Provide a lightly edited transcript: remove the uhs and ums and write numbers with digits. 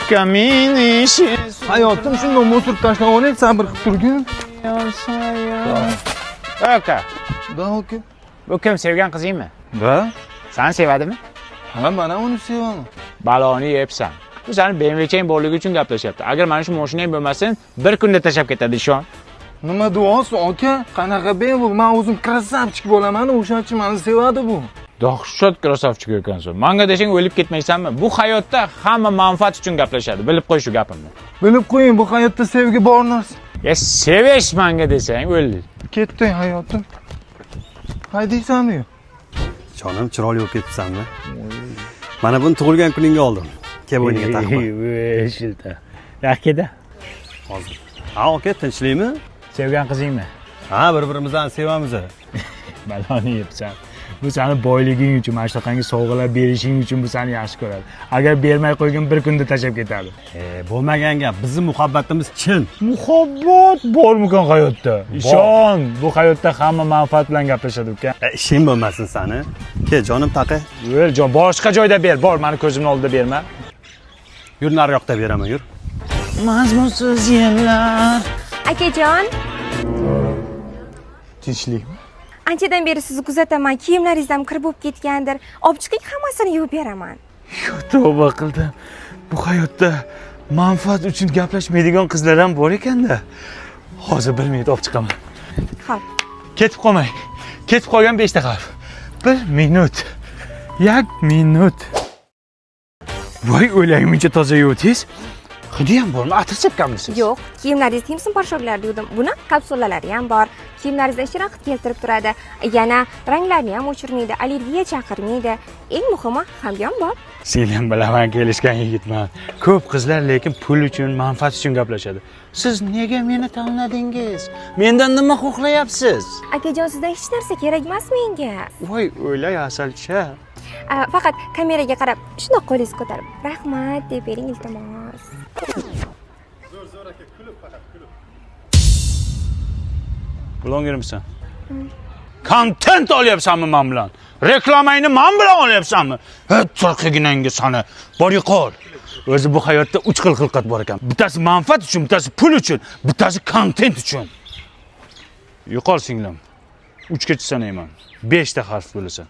Kamin işi. Hayotim shunday mo'tirib tashlab oling, sabr qilib turgin. Aka. Da aka. Bu kim, sevgan qizingmi? Da? Seni sevadimi? Ha, men uni sevaman. Baloni yebsan. Bu seni BMW'chang borligi uchun gaplashyapti. Agar mana shu mashinang bo'lmasin, bir kunda tashlab ketadi, ishon. Nima deyapsiz aka? Qanaqa bu? Men o'zim krasavchik bo'laman, o'shaning uchun meni sevadi bu. Dahshat krasavchik ekansan. Menga desang o'lib ketmaysanmi? Bu hayotda hamma manfaat uchun gaplashadi. Bilib qo'y shu gapimni. Bilib qo'ying, bu hayotda sevgi bor narsa. Ya sevish menga desang o'l. Ketding hayotim. Haydaysanmi? Jonim, chiroyli bo'lib ketibsanmi? Mana buni tug'ilgan kuningga oldim. Kel bo'yniga taqib. Shilta. Yakida. Hozir. Ha, aka, tinchlikmi? Sevgan qizingmi? Ha, bir-birimizni sevamiz. Baloni yebsan. Bu seni boyliging uchun, mana shunaqangi sovg'alar berishing uchun bu seni yaxshi ko'radi. Agar bermay qo'ygin, bir kunda tashlab ketadi. Bo'lmagan gap. Bizning muhabbatimiz chin. Muhabbat bormikan hayotda? Ishon, bu hayotda hamma manfaat bilan gaplashadi uka. Ishing bo'lmasin sani. Kel, jonim taqa. Yo'l, jon, boshqa joyda ber. Bor, meni ko'zimning oldida berma. Yur, nariroqda beraman, yur. Mazmunsiz yillar. Akajon, Tinchlikmi? anchadan beri sizni kuzataman. Kiyimlaringiz ham kirib bo'lib ketgandir. Olib chiqing, hammasini yuvib beraman. Tavba qildim. Bu hayotda manfaat uchun gaplashmaydigan qizlar ham bor ekanda. Hozir 1 minut olib chiqaman. Xo'p. Ketib qolmang. Ketib qolgan 5 daqiqa. 1 minut. 1 minut. Voy, o'laymuncha toza yuvdingiz. Hidi ham bormi? Atir sepganmisiz? Yo'q, kiyimlaringizni simsim porshoqlarda yuvdim. Buni kapsulalari ham bor. Kiyimlaringizda shiroq keltirib turadi. Yana ranglarni ham o'chirmaydi, allergiya chaqirmaydi. Eng muhimi, hamyon bor. Seni bilaman, kelishgan yigitman. Ko'p qizlar lekin pul uchun, manfaat uchun gaplashadi. Siz nega meni tanladingiz? Mendan nima xohlayapsiz? Akajon, sizdan hech narsa kerak emas menga. Voy, o'ylay asalcha. Faqat kameraga qarab, shundoq qo'lingizni ko'tarib, rahmat deb bering, iltimos. Zo'r aka, kulib, faqat kulib. Bloggermisan? Kontent olyapsanmi men bilan? Reklamangni men bilan olyapsanmi? Turqiginangga sani. Bor yo'qol. O'zi bu hayotda 3 xil xilqat bor ekan. Bittasi manfaat uchun, bittasi pul uchun, bittasi kontent uchun. Yo'qol singlim. 3 gacha sanayman. 5 ta harf bo'lasan.